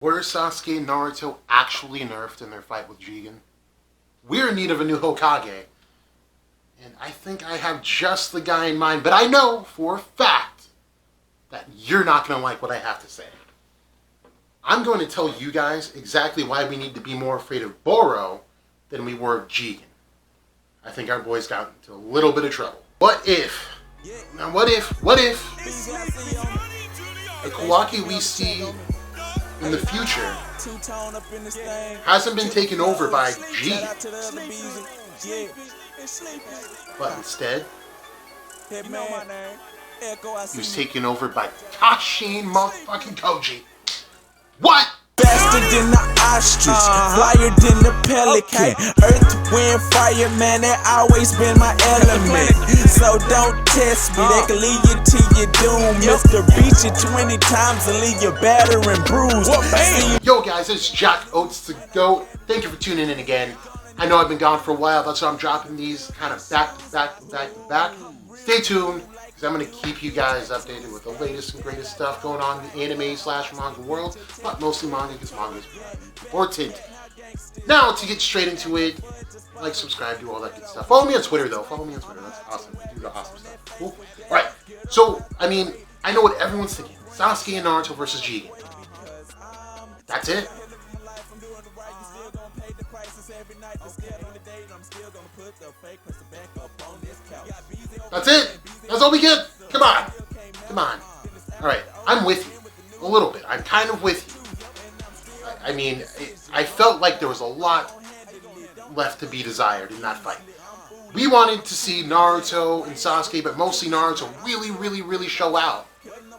Were Sasuke and Naruto actually nerfed in their fight with Jigen? We're in need of a new Hokage. And I think I have just the guy in mind, but I know for a fact that you're not going to like what I have to say. I'm going to tell you guys exactly why we need to be more afraid of Boruto than we were of Jigen. I think our boys got into a little bit of trouble. What if the Kawaki we see in the future hasn't been taken over by Jigen, but instead he was taken over by Kashin motherfucking Koji. What? Faster than the ostrich, flyer than the pelican. Earth, wind, fire, man, that always been my element. So don't test me, they can lead you to your doom. Mr. Beat you 20 times and leave you battered and bruised. Yo guys, it's Jack OATz to go. Thank you for tuning in again. I know I've been gone for a while, that's why I'm dropping these kind of back to back. Stay tuned, because I'm going to keep you guys updated with the latest and greatest stuff going on in the anime/manga world, but mostly manga, because manga is important. Now, to get straight into it, like, subscribe, do all that good stuff. Follow me on Twitter, though. Follow me on Twitter. That's awesome. We do the awesome stuff. Cool. Alright, so, I mean, I know what everyone's thinking. Sasuke and Naruto versus Jigen. That's it. That's it. That's all we get. Come on. Alright, I'm with you. A little bit. I'm kind of with you. I mean, I felt like there was a lot left to be desired in that fight. We wanted to see Naruto and Sasuke, but mostly Naruto, really show out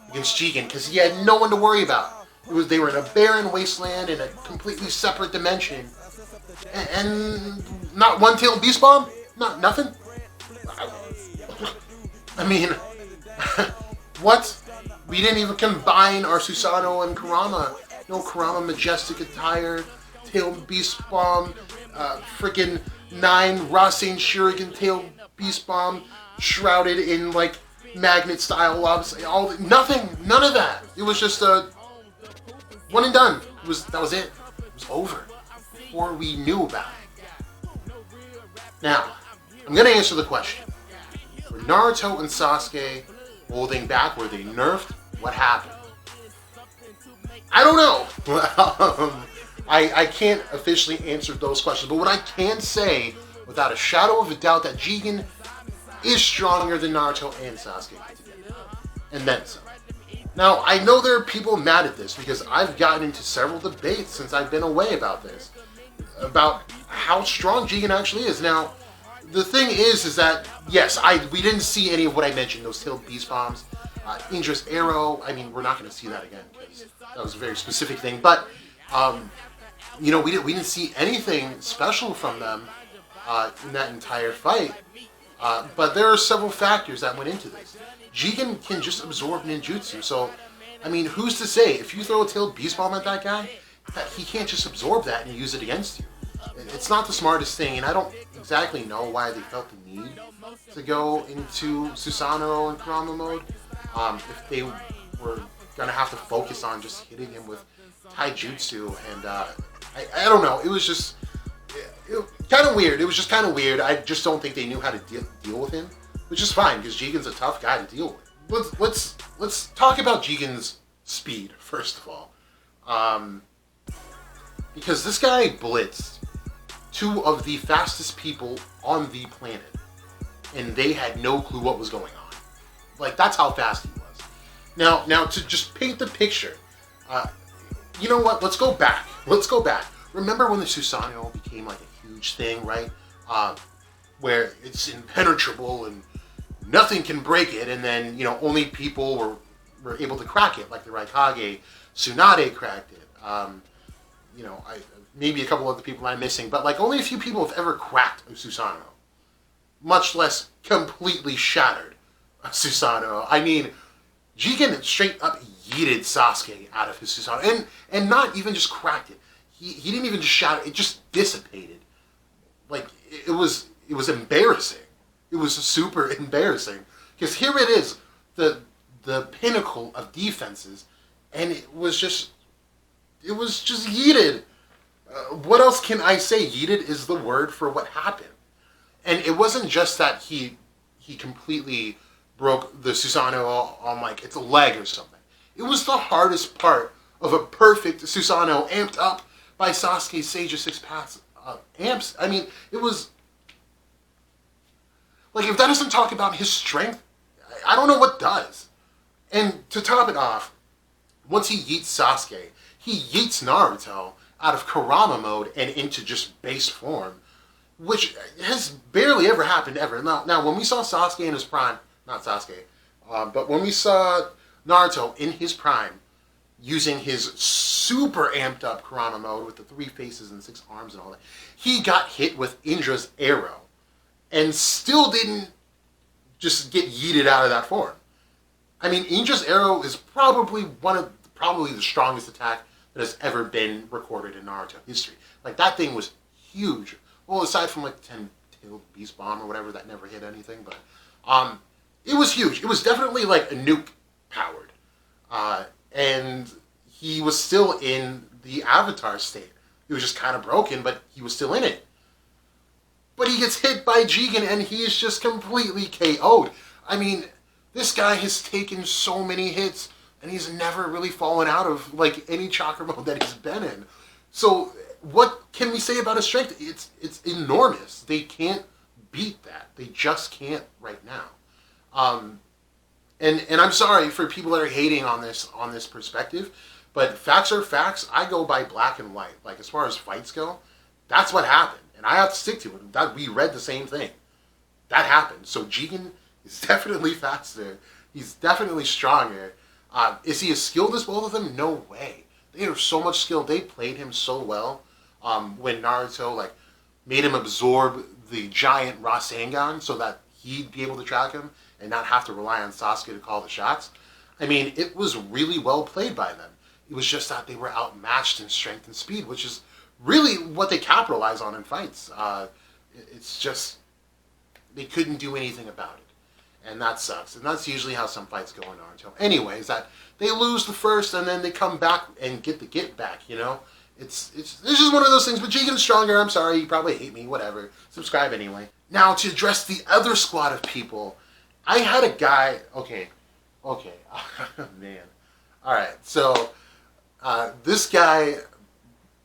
against Jigen, because he had no one to worry about. They were in a barren wasteland in a completely separate dimension. And not one-tailed beast bomb? Nothing? I mean, what? We didn't even combine our Susanoo and Kurama. No Kurama majestic attire, tailed beast bomb, freaking 9 Rasen Shuriken tailed beast bomb, shrouded in like magnet style loves. Nothing, none of that. It was just one and done. That was it. It was over before we knew about it. Now, I'm gonna answer the question. Were Naruto and Sasuke holding back? Were they nerfed? What happened? I don't know. I can't officially answer those questions, but what I can say, without a shadow of a doubt, that Jigen is stronger than Naruto and Sasuke together. And then some. Now, I know there are people mad at this, because I've gotten into several debates since I've been away about this, about how strong Jigen actually is. Now, the thing is that, yes, we didn't see any of what I mentioned, those tailed beast bombs, Indra's arrow. I mean, we're not going to see that again, because that was a very specific thing, but, you know, we didn't see anything special from them in that entire fight, but there are several factors that went into this. Jigen can just absorb ninjutsu, so, I mean, who's to say, if you throw a tailed beast bomb at that guy, that he can't just absorb that and use it against you. It's not the smartest thing, and I don't exactly know why they felt the need to go into Susanoo and Kurama mode, if they were going to have to focus on just hitting him with taijutsu, and I don't know, it was just kind of weird. It was just kind of weird. I just don't think they knew how to deal with him, which is fine, because Jigen's a tough guy to deal with. Let's talk about Jigen's speed, first of all. Because this guy blitzed 2 of the fastest people on the planet, and they had no clue what was going on. Like, that's how fast he was. Now to just paint the picture, you know what? Let's go back. Remember when the Susanoo became like a huge thing, right? Where it's impenetrable and nothing can break it, and then, you know, only people were able to crack it, like the Hokage. Tsunade cracked it. You know, maybe a couple other people I'm missing, but like only a few people have ever cracked a Susanoo, much less completely shattered a Susanoo. I mean, Jigen straight up yeeted Sasuke out of his Susanoo, and not even just cracked it. He didn't even just shatter it; it just dissipated. Like, it was embarrassing. It was super embarrassing, because here it is, the pinnacle of defenses, and it was just it was just yeeted. What else can I say? Yeeted is the word for what happened. And it wasn't just that he completely broke the Susanoo on like its leg or something. It was the hardest part of a perfect Susanoo amped up by Sasuke's Sage of Six Paths amps. I mean, it was like, if that doesn't talk about his strength, I don't know what does. And to top it off, once he yeets Sasuke, he yeets Naruto out of Kurama mode and into just base form, which has barely ever happened ever. Now when we saw Sasuke in his prime, not Sasuke, but when we saw Naruto in his prime, using his super amped up Kurama mode with the 3 faces and 6 arms and all that, he got hit with Indra's arrow and still didn't just get yeeted out of that form. I mean, Indra's arrow is probably the strongest attack that has ever been recorded in Naruto history. Like, that thing was huge. Well, aside from like 10-tailed beast bomb or whatever that never hit anything, but it was huge. It was definitely like a nuke powered, and he was still in the Avatar state. He was just kind of broken, but he was still in it. But he gets hit by Jigen and he is just completely KO'd. I mean, this guy has taken so many hits and he's never really fallen out of like any chakra mode that he's been in. So what can we say about his strength? It's enormous. They can't beat that. They just can't right now. And I'm sorry for people that are hating on this perspective, but facts are facts. I go by black and white. Like, as far as fights go, that's what happened, and I have to stick to it. That we read the same thing. That happened. So Jigen is definitely faster. He's definitely stronger. Is he as skilled as both of them? No way. They are so much skilled. They played him so well. When Naruto like made him absorb the giant Rasengan so that he'd be able to track him and not have to rely on Sasuke to call the shots. I mean, it was really well played by them. It was just that they were outmatched in strength and speed, which is really what they capitalize on in fights. It's just they couldn't do anything about it, and that sucks. And that's usually how some fights go in Naruto. Anyways, that they lose the first and then they come back and get the get back. You know, it's just one of those things. But Jigen's stronger. I'm sorry, you probably hate me. Whatever. Subscribe anyway. Now to address the other squad of people, I had a guy. Okay, man. All right, so this guy,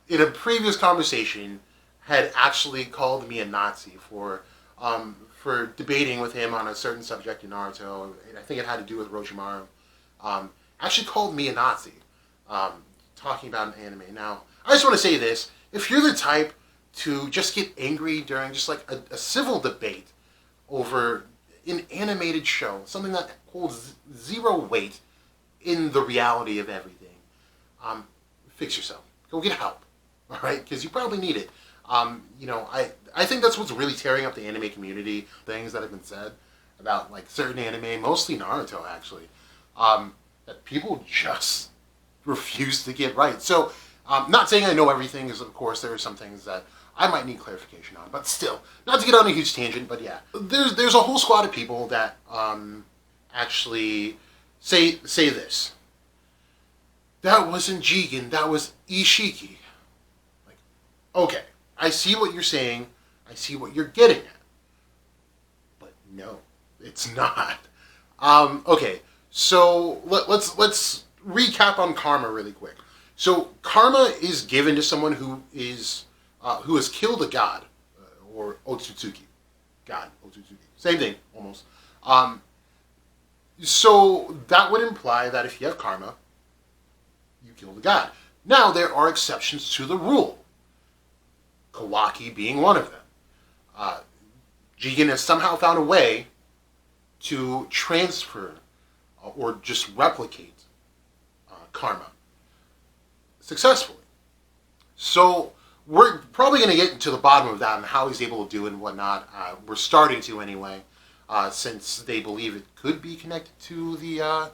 in a previous conversation, had actually called me a Nazi for debating with him on a certain subject in Naruto. I think it had to do with Orochimaru. Actually called me a Nazi, talking about an anime. Now, I just want to say this. If you're the type to just get angry during just like a civil debate over an animated show, something that holds zero weight in the reality of everything, fix yourself. Go get help, all right? Because you probably need it. You know, I think that's what's really tearing up the anime community. Things that have been said about like certain anime, mostly Naruto actually, that people just refuse to get right. So, not saying I know everything, because of course there are some things that I might need clarification on, but still, not to get on a huge tangent, but yeah, there's a whole squad of people that actually say this. That wasn't Jigen, that was Ishiki. Like, okay, I see what you're saying, I see what you're getting at, but no, it's not. Okay, so let's recap on karma really quick. So karma is given to someone who has killed a god, or Otsutsuki. God, Otsutsuki. Same thing, almost. So that would imply that if you have karma, you kill the god. Now, there are exceptions to the rule. Kawaki being one of them. Jigen has somehow found a way to transfer or just replicate karma successfully. So we're probably going to get to the bottom of that and how he's able to do it and whatnot. We're starting to anyway, since they believe it could be connected to the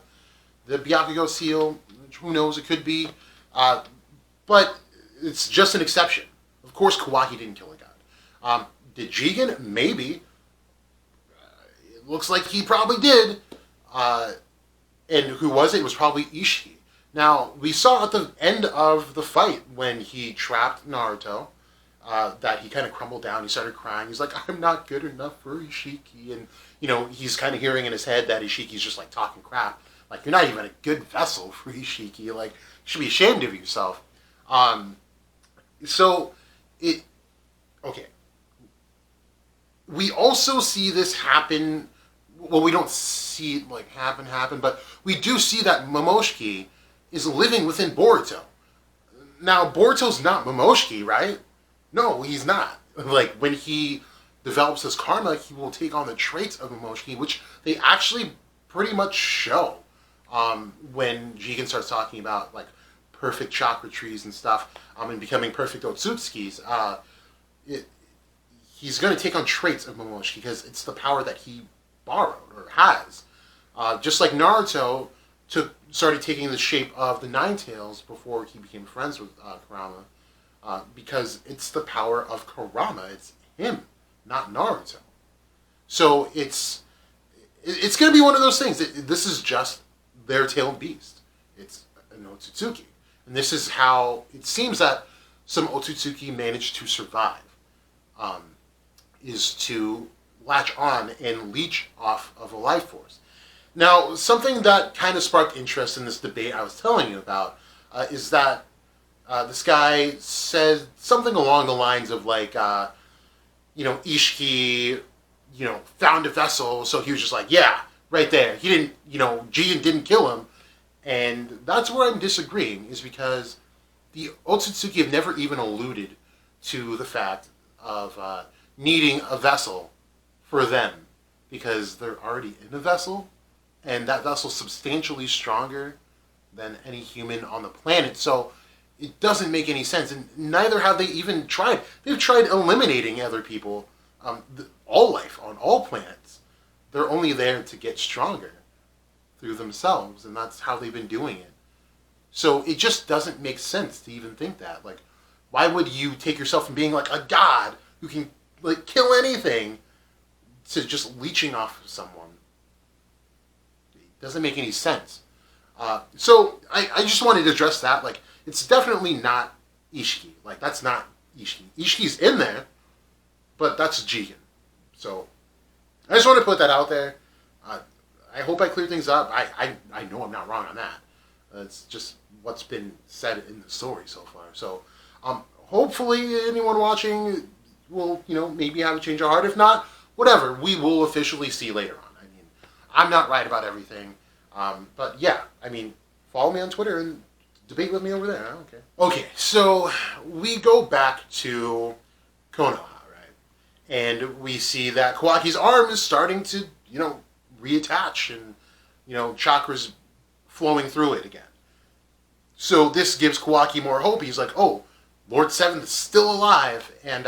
Byakugo seal. Who knows? It could be, but it's just an exception. Of course, Kawaki didn't kill a god. Did Jigen? Maybe. It looks like he probably did. And who was it? It was probably Ishii. Now, we saw at the end of the fight when he trapped Naruto, that he kind of crumbled down. He started crying. He's like, I'm not good enough for Ishiki. And, he's kind of hearing in his head that Ishiki's just, like, talking crap. Like, you're not even a good vessel for Ishiki. Like, you should be ashamed of yourself. Okay. We also see this happen. Well, we don't see it, like, happen, but we do see that Momoshiki is living within Boruto. Now, Boruto's not Momoshiki, right? No, he's not. Like, when he develops his karma, he will take on the traits of Momoshiki, which they actually pretty much show when Jigen starts talking about, like, perfect chakra trees and stuff, and becoming perfect Otsutsukis. He's going to take on traits of Momoshiki because it's the power that he borrowed or has. Just like Naruto started taking the shape of the Nine Tails before he became friends with Kurama, because it's the power of Kurama. It's him, not Naruto. So it's going to be one of those things. This is just their tailed beast. It's an Otsutsuki. And this is how it seems that some Otsutsuki managed to survive, is to latch on and leech off of a life force. Now, something that kind of sparked interest in this debate I was telling you about is that this guy said something along the lines of, like, Ishiki, found a vessel, so he was just like, yeah, right there. He didn't, Jigen didn't kill him. And that's where I'm disagreeing, is because the Otsutsuki have never even alluded to the fact of needing a vessel for them, because they're already in a vessel, and that vessel's substantially stronger than any human on the planet. So it doesn't make any sense, and neither have they even tried. They've tried eliminating other people, all life on all planets. They're only there to get stronger through themselves, and that's how they've been doing it. So it just doesn't make sense to even think that. Like, why would you take yourself from being like a god who can, like, kill anything to just leeching off of someone? It doesn't make any sense. So I just wanted to address that. Like, it's definitely not Ishiki. Like, that's not Ishiki. Ishiki's in there, but that's Jigen. So I just want to put that out there. I hope I clear things up. I know I'm not wrong on that. It's just what's been said in the story so far. So hopefully anyone watching will, maybe have a change of heart. If not, whatever. We will officially see later on. I mean, I'm not right about everything. But yeah, I mean, follow me on Twitter and debate with me over there. I don't care. Okay, so we go back to Konoha, right? And we see that Kawaki's arm is starting to, reattach, and, chakras flowing through it again. So this gives Kawaki more hope. He's like, oh, Lord Seventh is still alive, and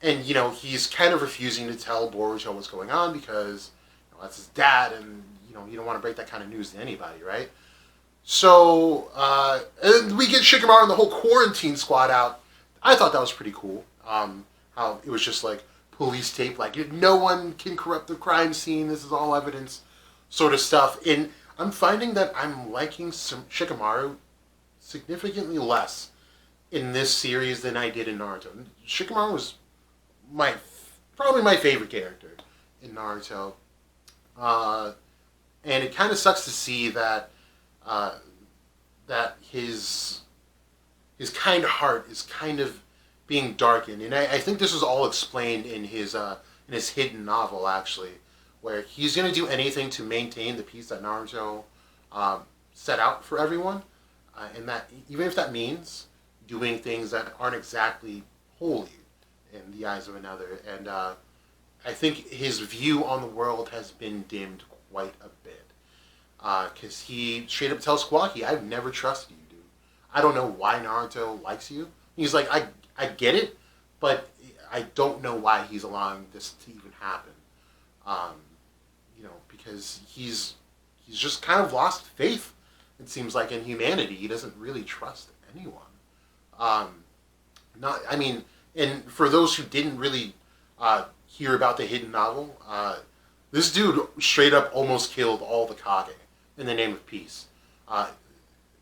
he's kind of refusing to tell Boruto what's going on because that's his dad, and you don't want to break that kind of news to anybody, right? So and we get Shikamaru and the whole quarantine squad out. I thought that was pretty cool. How it was just like police tape, like no one can corrupt the crime scene. This is all evidence, sort of stuff. And I'm finding that I'm liking Shikamaru significantly less in this series than I did in Naruto. Shikamaru was probably my favorite character in Naruto, and it kind of sucks to see that that his kind heart is kind of being darkened, and I think this was all explained in his hidden novel, actually, where he's going to do anything to maintain the peace that Naruto set out for everyone, and that even if that means doing things that aren't exactly holy in the eyes of another. And I think his view on the world has been dimmed quite a bit, because he straight up tells Kawaki, I've never trusted you, dude. I don't know why Naruto likes you. He's like, I get it, but I don't know why he's allowing this to even happen. Because he's just kind of lost faith, it seems like, in humanity. He doesn't really trust anyone. And for those who didn't really hear about the hidden novel, this dude straight up almost killed all the Kage in the name of peace.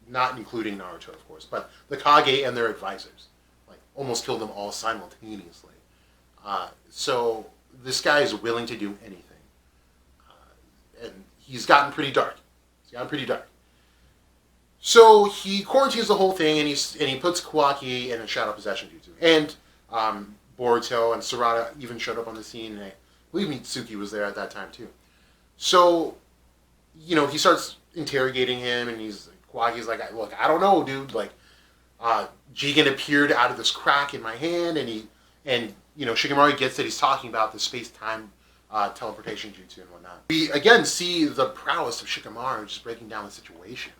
not including Naruto, of course, but the Kage and their advisors. Like, almost killed them all simultaneously. So this guy is willing to do anything. And he's gotten pretty dark. So he quarantines the whole thing, and he puts Kawaki in a shadow possession jutsu. And Boruto and Sarada even showed up on the scene, and I believe Mitsuki was there at that time too. So, he starts interrogating him, and Kawaki's like, look, I don't know, dude. Like, Jigen appeared out of this crack in my hand, and Shikamaru gets that he's talking about the space-time teleportation jutsu and whatnot. We again see the prowess of Shikamaru just breaking down the situation.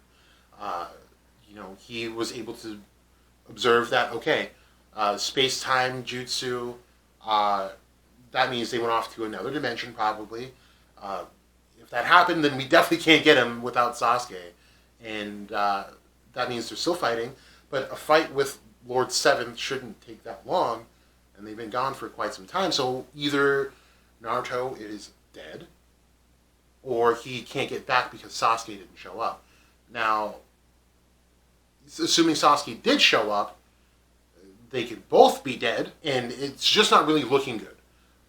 He was able to observe that, okay, space-time jutsu, that means they went off to another dimension probably. If that happened, then we definitely can't get him without Sasuke. And that means they're still fighting, but a fight with Lord Seventh shouldn't take that long, and they've been gone for quite some time, so either Naruto is dead, or he can't get back because Sasuke didn't show up. Now, assuming Sasuke did show up, they could both be dead, and it's just not really looking good.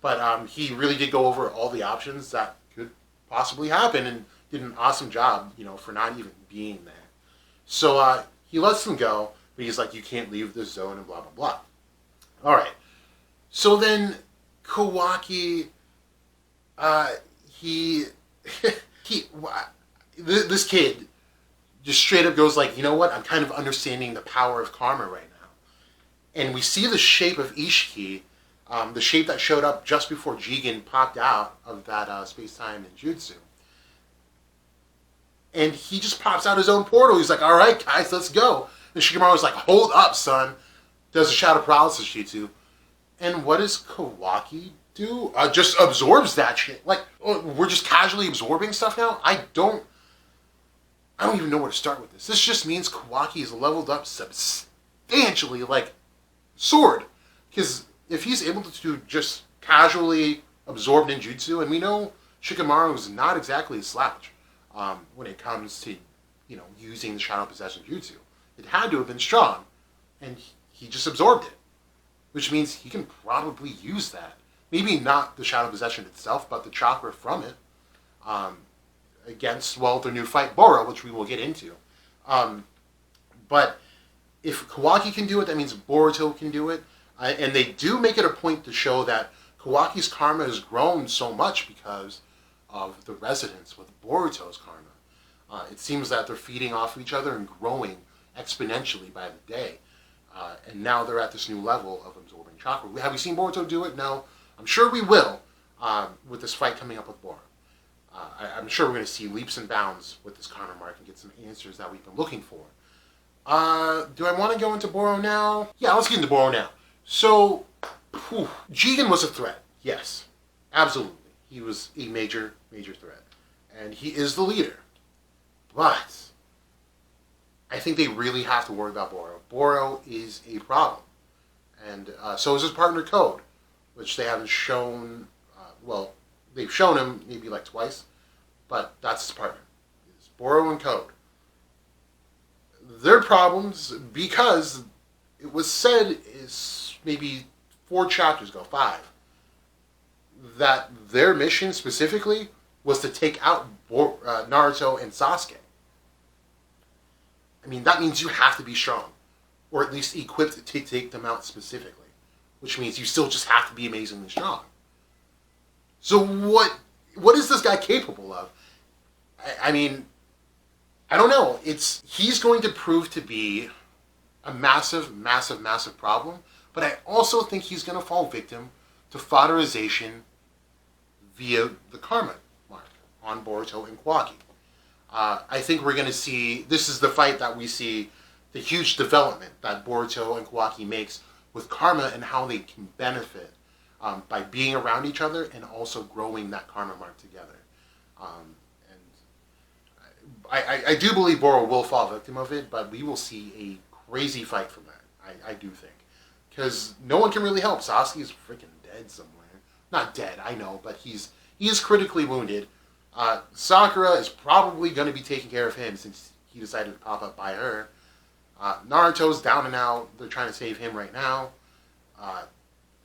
But he really did go over all the options that could possibly happen, and did an awesome job, for not even being there. So he lets them go, but he's like, you can't leave this zone, and blah, blah, blah. All right. So then Kawaki, this kid just straight up goes like, you know what? I'm kind of understanding the power of karma right now. And we see the shape of Ishiki, the shape that showed up just before Jigen popped out of that space-time ninjutsu. And he just pops out his own portal. He's like, all right, guys, let's go. And Shikamaru's like, hold up, son. Does a shadow paralysis jutsu. And what does Kawaki do? Just absorbs that shit. Like, we're just casually absorbing stuff now? I don't even know where to start with this. This just means Kawaki is leveled up substantially, like Sword. Because if he's able to just casually absorb ninjutsu, and we know Shikamaru is not exactly a slouch when it comes to, using the shadow possession jutsu. It had to have been strong, and he just absorbed it. Which means he can probably use that. Maybe not the shadow possession itself, but the chakra from it. Against, the new fight, Boro, which we will get into. But if Kawaki can do it, that means Boruto can do it. And they do make it a point to show that Kawaki's karma has grown so much because of the resonance with Boruto's karma. It seems that they're feeding off each other and growing exponentially by the day. And now they're at this new level of absorbing chakra. Have we seen Boruto do it? No. I'm sure we will with this fight coming up with Boro. I'm sure we're going to see leaps and bounds with this karma mark and get some answers that we've been looking for. Do I want to go into Boro now? Yeah, let's get into Boro now. So, Jigen was a threat. Yes, absolutely. He was a major, major threat. And he is the leader. But I think they really have to worry about Boro. Boro is a problem. And so is his partner Code, which they haven't shown, they've shown him maybe like twice, but that's his partner. It's Boro and Code. Their problems, because it was said is maybe 4 chapters ago, 5, that their mission specifically was to take out Naruto and Sasuke. I mean, that means you have to be strong, or at least equipped to take them out specifically, which means you still just have to be amazingly strong. So what is this guy capable of? I mean, I don't know. He's going to prove to be a massive, massive, massive problem, but I also think he's going to fall victim to fodderization via the karma mark on Boruto and Kawaki. I think we're going to see, this is the fight that we see, the huge development that Boruto and Kawaki makes with karma and how they can benefit by being around each other and also growing that karma mark together. I do believe Boro will fall victim of it, but we will see a crazy fight from that. I do think. Because no one can really help. Sasuke's freaking dead somewhere. Not dead, I know, but he is critically wounded. Sakura is probably going to be taking care of him since he decided to pop up by her. Naruto's down and out. They're trying to save him right now.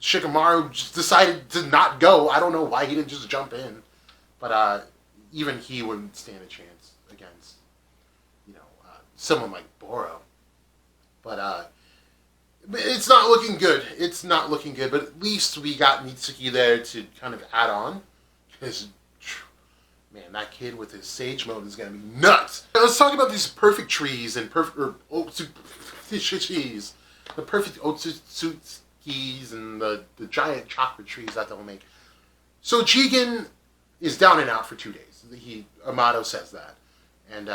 Shikamaru just decided to not go. I don't know why he didn't just jump in. But even he wouldn't stand a chance against, someone like Boro. But it's not looking good. It's not looking good. But at least we got Mitsuki there to kind of add on. Because, man, that kid with his sage mode is going to be nuts. Let's talk about these perfect trees and the perfect Otsutsukis and the giant chocolate trees that they'll make. So Jigen is down and out for 2 days. Amato says that. And,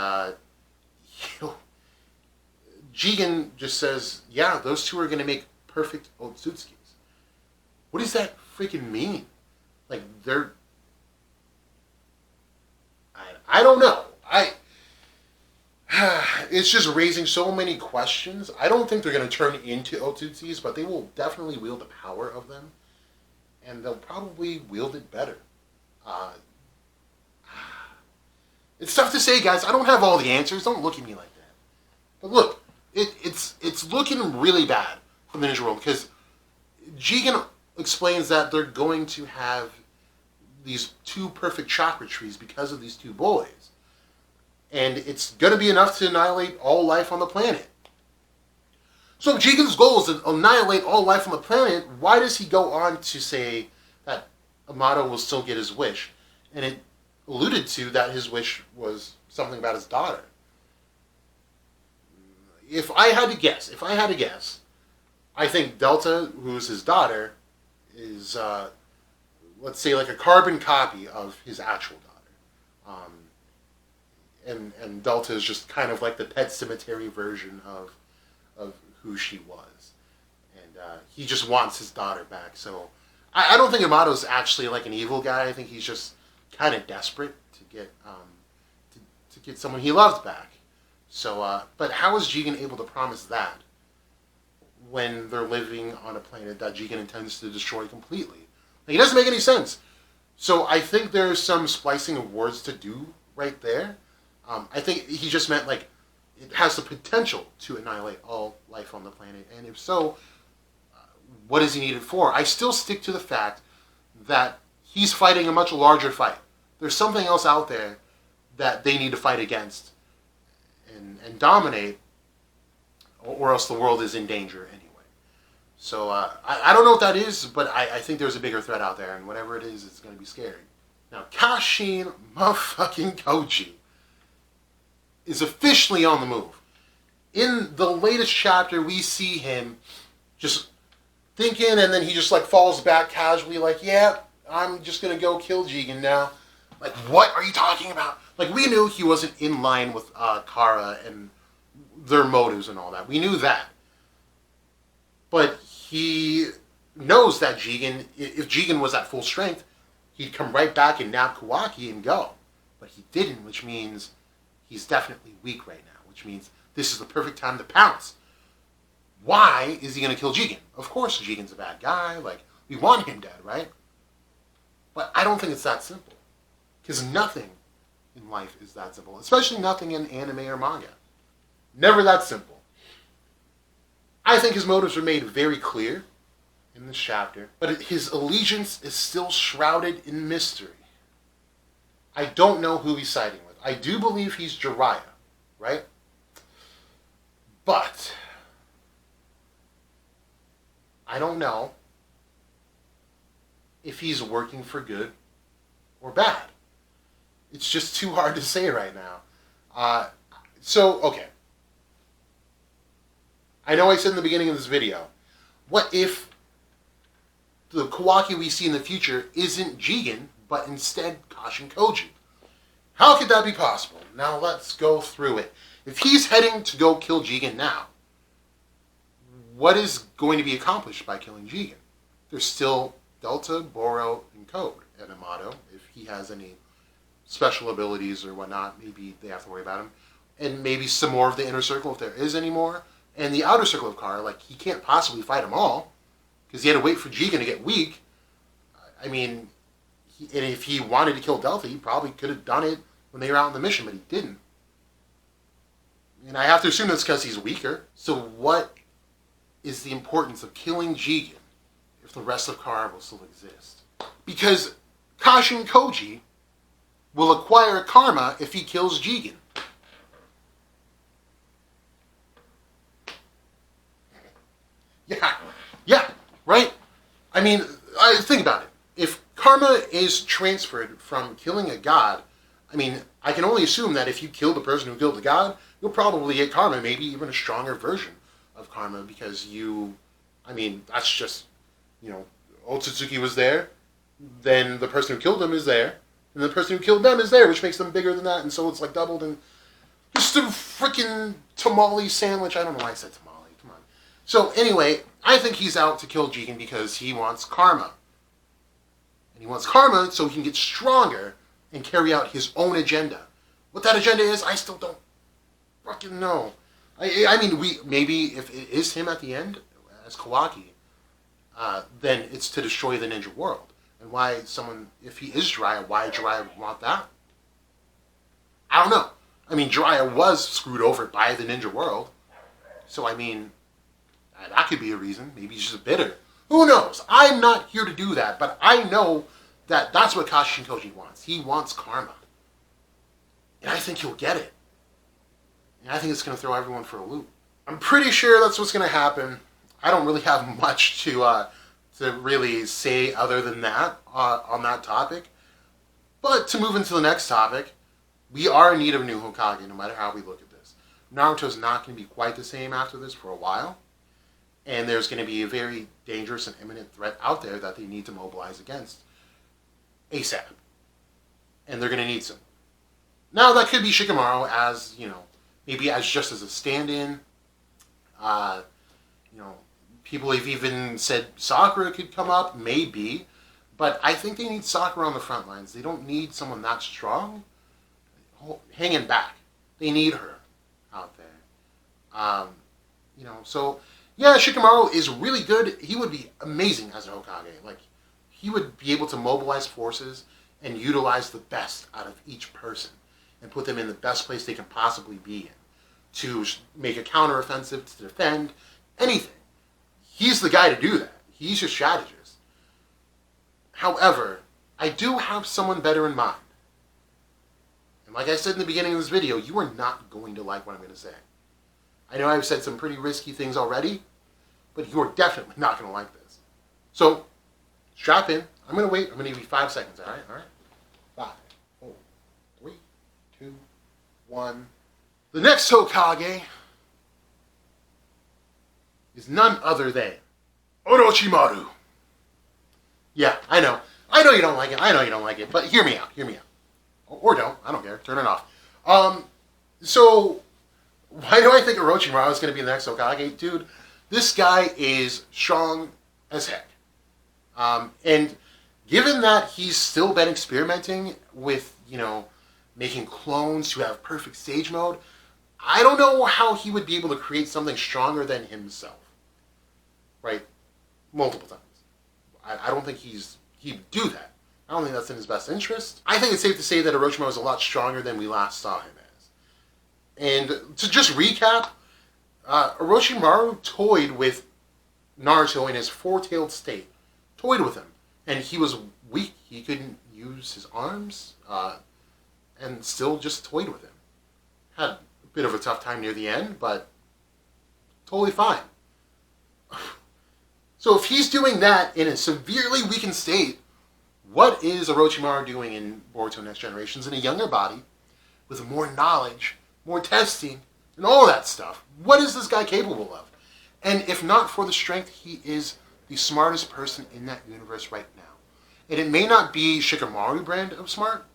Jigen just says, yeah, those two are going to make perfect Otsutskis. What does that freaking mean? Like, they're... I don't know. It's just raising so many questions. I don't think they're going to turn into Otsutskis, but they will definitely wield the power of them. And they'll probably wield it better. It's tough to say, guys. I don't have all the answers. Don't look at me like that. But look, it's looking really bad for the Ninja World because Jigen explains that they're going to have these 2 perfect chakra trees because of these 2 boys. And it's going to be enough to annihilate all life on the planet. So if Jigen's goal is to annihilate all life on the planet, why does he go on to say that Amato will still get his wish? And it alluded to that his wish was something about his daughter. If I had to guess, I think Delta, who's his daughter, is, let's say, like a carbon copy of his actual daughter. And Delta is just kind of like the Pet Cemetery version of who she was. And he just wants his daughter back. So I don't think Amato's actually like an evil guy. I think he's just kind of desperate to get to get someone he loved back. So, but how is Jigen able to promise that when they're living on a planet that Jigen intends to destroy completely? Like, it doesn't make any sense. So I think there's some splicing of words to do right there. I think he just meant, like, it has the potential to annihilate all life on the planet. And if so, what is he needed for? I still stick to the fact that he's fighting a much larger fight. There's something else out there that they need to fight against and dominate, or else the world is in danger anyway. So I don't know what that is, but I think there's a bigger threat out there, and whatever it is, it's going to be scary. Now, Kashin motherfucking Koji is officially on the move. In the latest chapter, we see him just thinking, and then he just like falls back casually, like, yeah, I'm just going to go kill Jigen now. Like, what are you talking about? Like, we knew he wasn't in line with Kara and their motives and all that. We knew that. But he knows that Jigen, if Jigen was at full strength, he'd come right back and nab Kawaki and go. But he didn't, which means he's definitely weak right now, which means this is the perfect time to pounce. Why is he going to kill Jigen? Of course Jigen's a bad guy. Like, we want him dead, right? But I don't think it's that simple. Because nothing in life is that simple. Especially nothing in anime or manga. Never that simple. I think his motives are made very clear in this chapter. But his allegiance is still shrouded in mystery. I don't know who he's siding with. I do believe he's Jiraiya, right? But I don't know if he's working for good or bad. It's just too hard to say right now. Okay. I know I said in the beginning of this video, what if the Kawaki we see in the future isn't Jigen, but instead Kashin Koji? How could that be possible? Now let's go through it. If he's heading to go kill Jigen now, what is going to be accomplished by killing Jigen? There's still Delta, Boro, and Code, and Amato. If he has any special abilities or whatnot, maybe they have to worry about him. And maybe some more of the inner circle, if there is any more. And the outer circle of Kara, like, he can't possibly fight them all, because he had to wait for Jigen to get weak. I mean, and if he wanted to kill Delta, he probably could have done it when they were out on the mission, but he didn't. And I have to assume that's because he's weaker. So what is the importance of killing Jigen if the rest of Kara will still exist? Because Kashin Koji will acquire karma if he kills Jigen. Yeah, right? I mean, think about it. If karma is transferred from killing a god, I mean, I can only assume that if you kill the person who killed the god, you'll probably get karma, maybe even a stronger version of karma, because that's just, Otsutsuki was there, then the person who killed him is there, and the person who killed them is there, which makes them bigger than that, and so it's like doubled, and just a freaking tamale sandwich. I don't know why I said tamale, come on. So anyway, I think he's out to kill Jigen because he wants karma. And he wants karma so he can get stronger and carry out his own agenda. What that agenda is, I still don't fucking know. I mean, maybe if it is him at the end, as Kawaki, then it's to destroy the ninja world. And why if he is Jiraiya, why Jiraiya would want that? I don't know. I mean, Jiraiya was screwed over by the ninja world. So, I mean, that could be a reason. Maybe he's just bitter. Who knows? I'm not here to do that, but I know that that's what Kashin Koji wants. He wants karma. And I think he'll get it. And I think it's going to throw everyone for a loop. I'm pretty sure that's what's going to happen. I don't really have much to really say other than that on that topic. But to move into the next topic, we are in need of a new Hokage, no matter how we look at this. Naruto's not going to be quite the same after this for a while. And there's going to be a very dangerous and imminent threat out there that they need to mobilize against ASAP. And they're going to need some. Now, that could be Shikamaru as, maybe as just as a stand-in. People have even said Sakura could come up, maybe. But I think they need Sakura on the front lines. They don't need someone that strong hanging back. They need her out there. So, yeah, Shikamaru is really good. He would be amazing as a Hokage. Like, he would be able to mobilize forces and utilize the best out of each person and put them in the best place they can possibly be in to make a counteroffensive, to defend, anything. He's the guy to do that. He's your strategist. However, I do have someone better in mind. And like I said in the beginning of this video, you are not going to like what I'm going to say. I know I've said some pretty risky things already, but you are definitely not going to like this. So, strap in. I'm going to wait. I'm going to give you 5 seconds, all right? All right? 5, 4, 3, 2, 1. The next Hokage is none other than Orochimaru. Yeah, I know. I know you don't like it. I know you don't like it. But hear me out. Hear me out. Or don't. I don't care. Turn it off. So, why do I think Orochimaru is going to be the next Hokage? Dude, this guy is strong as heck. And given that he's still been experimenting with, making clones to have perfect stage mode, I don't know how he would be able to create something stronger than himself. Right? Multiple times. I don't think he'd do that. I don't think that's in his best interest. I think it's safe to say that Orochimaru is a lot stronger than we last saw him as. And to just recap, Orochimaru toyed with Naruto in his four-tailed state. Toyed with him. And he was weak. He couldn't use his arms. And still just toyed with him. Had a bit of a tough time near the end, but totally fine. So if he's doing that in a severely weakened state, what is Orochimaru doing in Boruto Next Generations in a younger body, with more knowledge, more testing, and all that stuff? What is this guy capable of? And if not for the strength, he is the smartest person in that universe right now. And it may not be Shikamaru brand of smart,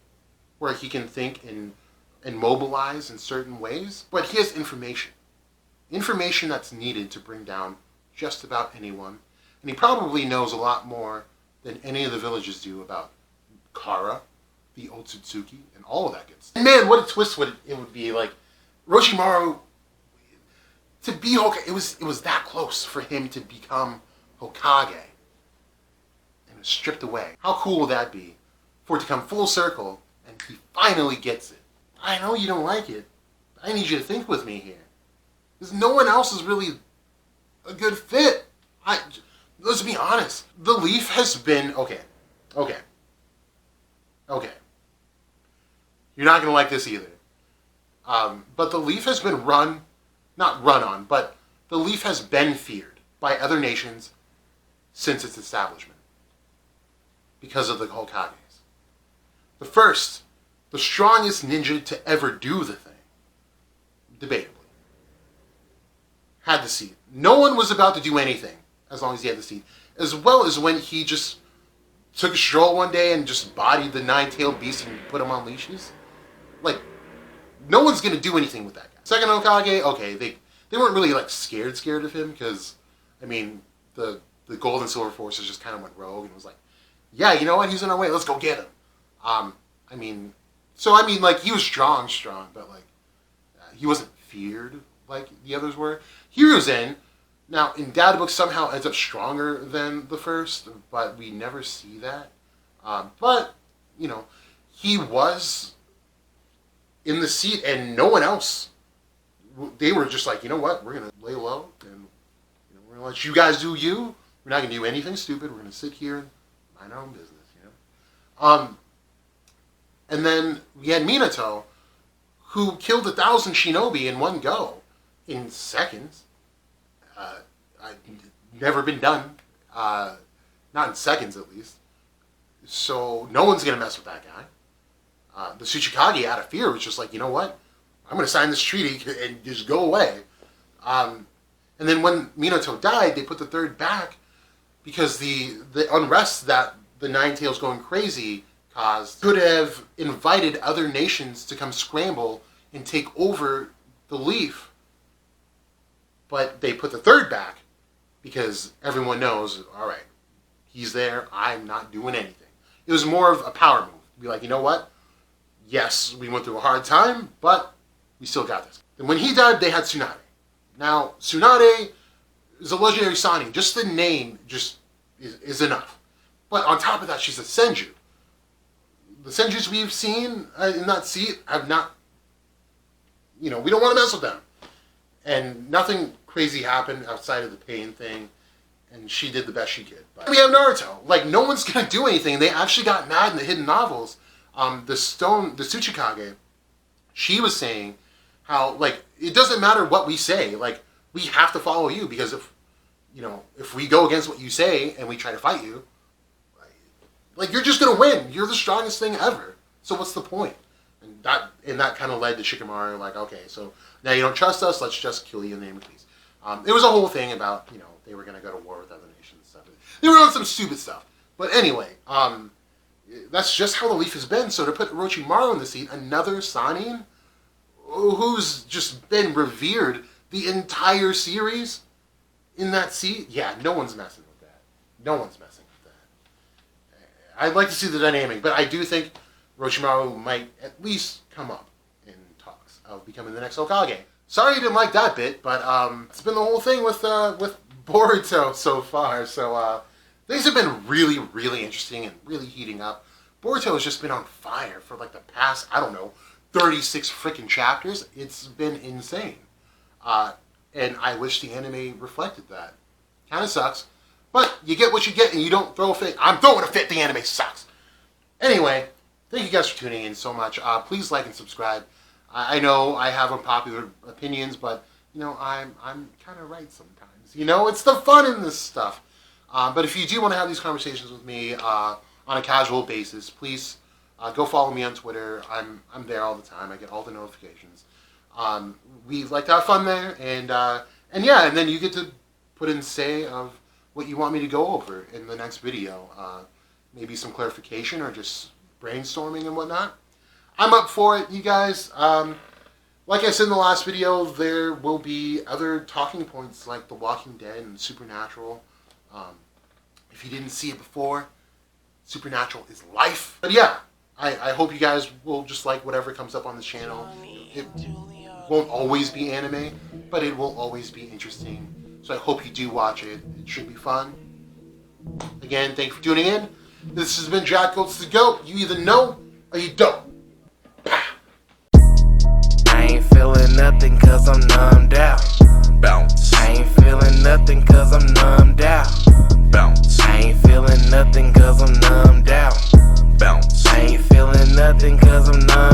where he can think and mobilize in certain ways, but he has information. Information that's needed to bring down just about anyone. And he probably knows a lot more than any of the villages do about Kara, the Otsutsuki, and all of that good stuff. And man, what a twist it would be. Like, Orochimaru, to be Hokage, it was that close for him to become Hokage. And was stripped away. How cool would that be? For it to come full circle, and he finally gets it. I know you don't like it. I need you to think with me here. Because no one else is really a good fit. Let's be honest. The Leaf has been... Okay. You're not going to like this either. But the Leaf has been not run on, but the Leaf has been feared by other nations since its establishment. Because of the Hokages. The first, the strongest ninja to ever do the thing. Debatably. Had the seed. No one was about to do anything as long as he had the seed. As well as when he just took a stroll one day and just bodied the nine-tailed beast and put him on leashes. Like, no one's going to do anything with that guy. Second Hokage, okay, they weren't really, like, scared of him because, I mean, the Gold and Silver Forces just kind of went rogue and was like, yeah, you know what, he's on our way, let's go get him. Like, he was strong, but, like, he wasn't feared like the others were. Hiruzen, now, in Data Books, somehow ends up stronger than the first, but we never see that. But, you know, he was in the seat, and no one else. They were just like, you know what, we're going to lay low, and we're going to let you guys do you. We're not going to do anything stupid. We're going to sit here and mind our own business, And then we had Minato, who killed 1,000 shinobi in one go, in seconds. Never been done. Not in seconds, at least. So, no one's going to mess with that guy. The Tsuchikage, out of fear, was just like, you know what? I'm going to sign this treaty and just go away. And then when Minato died, they put the third back because the unrest that the Nine Tails going crazy caused could have invited other nations to come scramble and take over the Leaf. But they put the third back because everyone knows, all right, he's there, I'm not doing anything. It was more of a power move. Be like, you know what? Yes, we went through a hard time, but we still got this. And when he died, they had Tsunade. Now, Tsunade is a legendary Sannin. Just the name just is enough. But on top of that, she's a Senju. The Senjus we've seen in that seat have not, we don't want to mess with them. And nothing crazy happened outside of the pain thing. And she did the best she could. But we have Naruto. Like, no one's going to do anything. They actually got mad in the hidden novels. The Tsuchikage, she was saying how, like, it doesn't matter what we say. Like, we have to follow you because if we go against what you say and we try to fight you, like, you're just going to win. You're the strongest thing ever. So what's the point? And that kind of led to Shikamaru, like, okay, so now you don't trust us, let's just kill you in the name of peace. It was a whole thing about, they were going to go to war with other nations and stuff. They were on some stupid stuff. But anyway, that's just how the Leaf has been. So to put Orochimaru in the seat, another Sannin, who's just been revered the entire series in that seat, yeah, no one's messing with that. No one's messing with that. I'd like to see the dynamic, but I do think Orochimaru might at least come up in talks of becoming the next Hokage. Sorry you didn't like that bit, but it's been the whole thing with Boruto so far. So things have been really, really interesting and really heating up. Boruto has just been on fire for like the past, 36 freaking chapters. It's been insane. And I wish the anime reflected that. Kind of sucks. But you get what you get and you don't throw a fit. I'm throwing a fit, the anime sucks. Anyway, thank you guys for tuning in so much. Please like and subscribe. I know I have unpopular opinions, but, I'm kind of right sometimes. It's the fun in this stuff. But if you do want to have these conversations with me on a casual basis, please go follow me on Twitter. I'm there all the time. I get all the notifications. We like to have fun there, and then you get to put in say of what you want me to go over in the next video. Maybe some clarification or just brainstorming and whatnot. I'm up for it, you guys. Like I said in the last video, there will be other talking points like The Walking Dead and Supernatural. If you didn't see it before, Supernatural is life. But yeah, I hope you guys will just like whatever comes up on this channel. It won't always be anime, but it will always be interesting. So I hope you do watch it. It should be fun. Again, thank you for tuning in. This has been Jack Goats the Goat. You either know or you don't. I ain't feeling nothing cause I'm numbed out. feeling nothing cause I'm numbed out. Bounce, I ain't feeling nothing cause I'm numbed out. bounce, I ain't feeling nothing cause I'm numbed